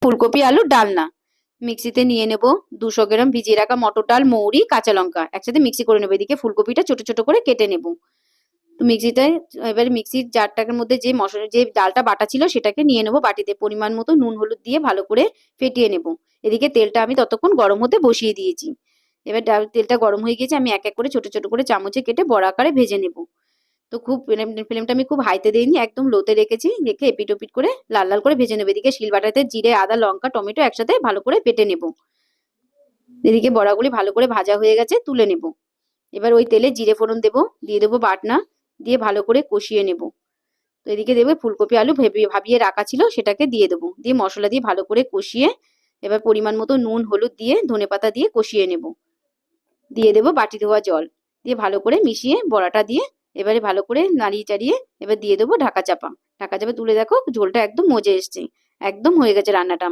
ফুলকপি আলুর ডালনা। মিক্সিতে নিয়ে নেব 200 গ্রাম ভিজিয়ে রাখা মটর ডাল, মৌরি, কাঁচা লঙ্কা একসাথে মিক্সি করে নেবো। এদিকে ফুলকপিটা ছোট ছোট করে কেটে নেব। তো মিক্সিতে এবার মিক্সির জারটার মধ্যে যে মশলা যে ডালটা বাটা ছিল সেটাকে নিয়ে নেবো বাটিতে। পরিমাণ মতো নুন হলুদ দিয়ে ভালো করে ফেটিয়ে নেব। এদিকে তেলটা আমি ততক্ষণ গরম হতে বসিয়ে দিয়েছি। এবার তেলটা গরম হয়ে গিয়েছে, আমি এক এক করে ছোট ছোট করে চামচে কেটে বড় আকারে ভেজে নেব। তো খুব ফ্লেমটা আমি খুব হাইতে দিইনি, একদম লোতে রেখেছি। রেখে এপিট ওপিট করে লাল লাল করে ভেজে নেবো। এদিকে শিলবাটাতে জিরে, আদা, লঙ্কা, টমেটো একসাথে ভালো করে বেটে নেব। এদিকে বড়াগুলি ভালো করে ভাজা হয়ে গেছে, তুলে নেব। এবার ওই তেলে জিরে ফোড়ন দেবো, দিয়ে দেবো বাটনা, দিয়ে ভালো করে কষিয়ে নেব। তো এদিকে দেবো ফুলকপি আলু ভাবিয়ে রাখা ছিল সেটাকে দিয়ে দেবো। দিয়ে মশলা দিয়ে ভালো করে কষিয়ে এবার পরিমাণ মতো নুন হলুদ দিয়ে ধনেপাতা দিয়ে কষিয়ে নেব। দিয়ে দেবো বাটি ধোয়া জল, দিয়ে ভালো করে মিশিয়ে বড়াটা দিয়ে এবারে ভালো করে নাড়িয়ে চাড়িয়ে এবার দিয়ে দেবো ঢাকা চাপা। ঢাকা চাপা তুলে দেখো ঝোলটা একদম মজে এসছে। একদম হয়ে গেছে রান্নাটা।